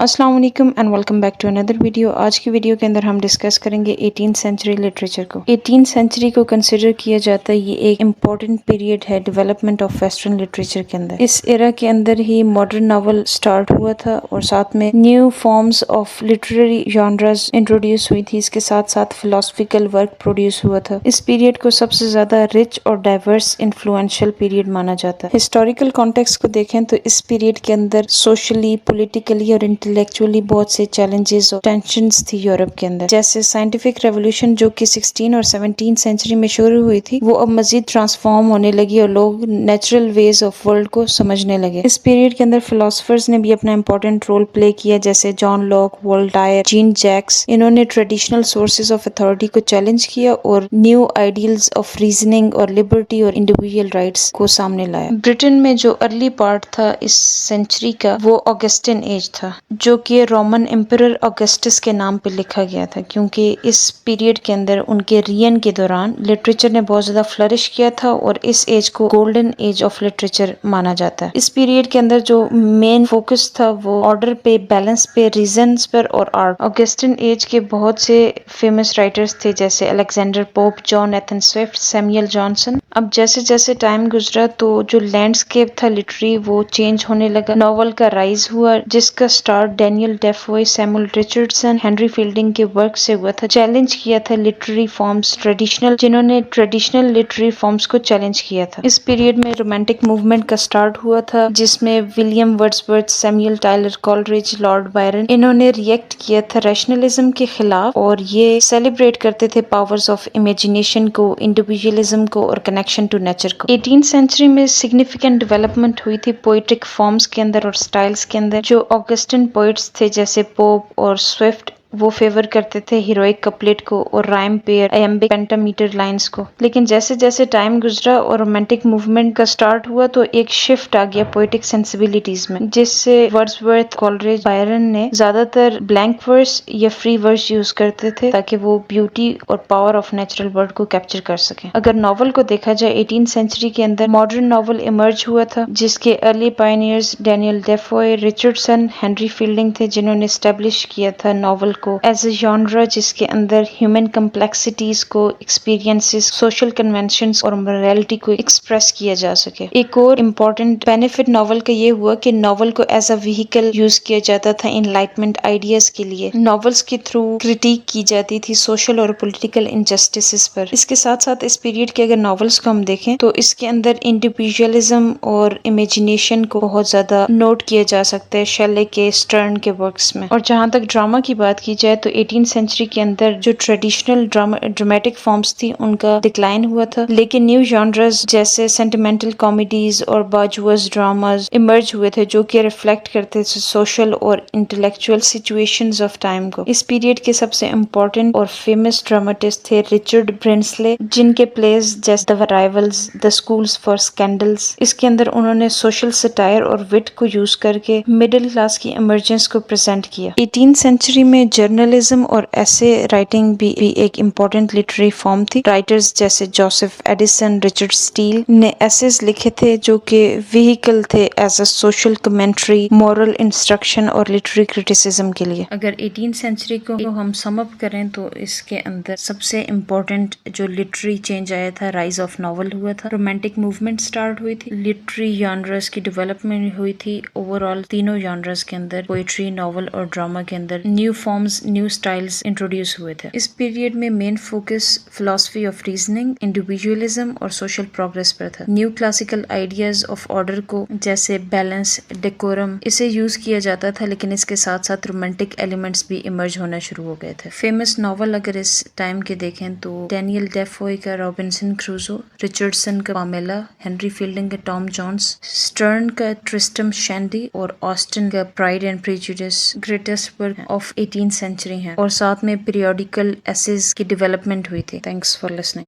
अस्सलाम वालेकुम and welcome back to another video. आज की वीडियो के अंदर हम डिस्कस करेंगे 18th सेंचुरी लिटरेचर को। 18th सेंचुरी को कंसिडर किया जाता है ये एक इम्पोर्टेंट पीरियड है डेवलपमेंट ऑफ वेस्टर्न लिटरेचर के अंदर। इस एरा के अंदर ही मॉडर्न नॉवल स्टार्ट हुआ था और साथ में new forms of literary genres introduce हुई थी। इसके साथ साथ फिलोसफिकल वर्क प्रोड्यूस हुआ था। इस पीरियड को सबसे ज्यादा रिच और डाइवर्स इन्फ्लुएंशियल पीरियड माना जाता है। हिस्टोरिकल कॉन्टेक्स्ट को देखें तो इस पीरियड के अंदर सोशली, पॉलिटिकली और इंटेलेक्चुअली बहुत से चैलेंजेस और टेंशंस थी यूरोप के अंदर। जैसे साइंटिफिक रेवोल्यूशन जो कि 16 और 17 सेंचुरी में शुरू हुई थी, वो अब मजीद ट्रांसफॉर्म होने लगी और लोग नेचुरल वेज ऑफ वर्ल्ड को समझने लगे। इस पीरियड के अंदर फिलोसफर्स ने भी अपना इंपॉर्टेंट रोल प्ले किया, जैसे John Locke, Voltaire, Jean Jacques. इन्होंने ट्रेडिशनल सोर्सेज ऑफ अथॉरिटी को चैलेंज किया और न्यू आइडियल्स ऑफ रीजनिंग और लिबर्टी और इंडिविजुअल राइट्स को सामने लाया। ब्रिटेन में जो अर्ली पार्ट था इस सेंचुरी का, वो ऑगस्टिन एज था, जो कि रोमन एम्परर ऑगस्टस के नाम पे लिखा गया था, क्योंकि इस पीरियड के अंदर उनके रियन के दौरान लिटरेचर ने बहुत ज्यादा फ्लरिश किया था और इस एज को गोल्डन एज ऑफ लिटरेचर माना जाता है। इस पीरियड के अंदर जो मेन फोकस था वो ऑर्डर पे, बैलेंस पे, रीजन्स पर और आर्ट। ऑगस्टिन एज के बहुत से फेमस राइटर्स थे, जैसे Alexander pope, John Ethan Swift, Samuel Johnson. अब जैसे जैसे टाइम गुजरा तो जो लैंडस्केप था लिटरेरी वो चेंज होने लगा। नॉवल का राइज हुआ, जिसका start Daniel Defoe, Samuel Richardson, Henry Fielding के वर्क से हुआ था। चैलेंज किया था लिटरेरी फॉर्म्स, जिन्होंने ट्रेडिशनल लिटरेरी फॉर्म्स को चैलेंज किया था। इस पीरियड में रोमांटिक मूवमेंट का स्टार्ट हुआ था, जिसमें William Wordsworth, Samuel Taylor Coleridge, Lord Byron, इन्होंने रिएक्ट किया था रैशनलिज्म के खिलाफ और ये सेलिब्रेट करते थे पावर्स ऑफ इमेजिनेशन को, इंडिविजुअलिज्म को और कनेक्शन टू नेचर को। 18th सेंचुरी में सिग्निफिकेंट डेवलपमेंट हुई थी पोएट्रिक फॉर्म्स के अंदर और स्टाइल्स के अंदर। जो ऑगस्टिन पोइट्स थे जैसे पोप और स्विफ्ट, वो फेवर करते थे हीरोइक कपलेट को और rhyme pair, iambic pentameter lines को। लेकिन जैसे जैसे टाइम गुजरा और रोमांटिक मूवमेंट का स्टार्ट हुआ तो एक शिफ्ट आ गया पोएटिक सेंसिबिलिटीज में, जिससे वर्ड्सवर्थ, कॉलरिज, बायरन ने ज्यादातर ब्लैंक वर्स या फ्री वर्स यूज करते थे ताकि वो ब्यूटी और पावर ऑफ नेचुरल वर्ल्ड को कैप्चर कर सके। अगर नॉवल को देखा जाए 18th सेंचुरी के अंदर मॉडर्न नॉवल इमर्ज हुआ था, जिसके early pioneers Daniel Defoe, Richardson, Henry Fielding थे, जिन्होंने स्टैब्लिश किया था नॉवल को एज अ जॉनरा जिसके अंदर ह्यूमन कम्प्लेक्सिटीज को, एक्सपीरियंसेस, सोशल कन्वेंशंस और मोरालिटी को एक्सप्रेस किया जा सके। एक और इम्पोर्टेंट बेनिफिट नॉवल का ये हुआ कि नॉवल को एज अ व्हीकल यूज किया जाता था इनलाइटमेंट आइडियाज के लिए। नॉवेल्स के थ्रू क्रिटिक की जाती थी सोशल और पॉलिटिकल इनजस्टिसेस पर। इसके साथ साथ इस पीरियड के अगर नॉवेल्स को हम देखें तो इसके अंदर इंडिविजुअलिज्म और इमेजिनेशन को बहुत ज्यादा नोट किया जा सकता है शेले के, स्टर्न के वर्क्स में। और जहाँ तक ड्रामा की बात की जाए तो 18th सेंचुरी के अंदर जो ट्रेडिशनल ड्रामेटिक फॉर्म्स थी उनका डिक्लाइन हुआ था, लेकिन न्यू जॉनर्स जैसे सेंटिमेंटल कॉमेडीज और बाजुअस ड्रामास इमर्ज हुए थे, जो कि रिफ्लेक्ट करते थे सोशल और इंटेलेक्चुअल सिचुएशंस ऑफ टाइम को। इस पीरियड के सबसे इम्पोर्टेंट और फेमस ड्रामेटिस्ट थे रिचर्ड ब्रिंसले, जिनके प्लेस जैसे the rivals, the schools for scandals, इसके अंदर उन्होंने सोशल सटायर और विट को यूज करके मिडिल क्लास की इमर्जेंस को प्रेजेंट किया। 18th सेंचुरी में जर्नलिज्म और ऐसे राइटिंग भी एक इम्पोर्टेंट लिटरेरी फॉर्म थी। राइटर्स जैसे जोसेफ एडिसन, रिचर्ड स्टील ने एसेज लिखे थे जो कि व्हीकल थे as a social commentary, moral instruction और लिटरेरी क्रिटिसिज्म के लिए। अगर 18th सेंचुरी को हम सम अप करें तो इसके अंदर सबसे इम्पोर्टेंट जो लिटरेरी चेंज आया था, राइज ऑफ नॉवल हुआ था, रोमांटिक मूवमेंट स्टार्ट हुई थी, लिटरेरी जॉनर्स की डेवलपमेंट हुई थी। ओवरऑल तीनों जॉनर्स के अंदर, पोएट्री, नॉवल और ड्रामा के अंदर new forms, new styles introduce हुए थे। इस पीरियड में main focus philosophy of reasoning, individualism और सोशल प्रोग्रेस पर था। New classical ideas of order को, जैसे बैलेंस, डेकोरम, इसे यूज किया जाता था, लेकिन इसके साथ साथ रोमांटिक एलिमेंट्स भी इमर्ज होना शुरू हो गए थे। फेमस नॉवल अगर इस टाइम के देखें तो डैनियल डेफोए का रॉबिन्सन क्रूसो, रिचर्डसन का पामेला, हेनरी फील्डिंग का टॉम जोन्स, स्टर्न का ट्रिस्टम शैंडी और ऑस्टिन का Pride and Prejudice greatest work of 18th century है। और साथ में पीरियोडिकल एसेज की डेवलपमेंट हुई थी। Thanks for listening.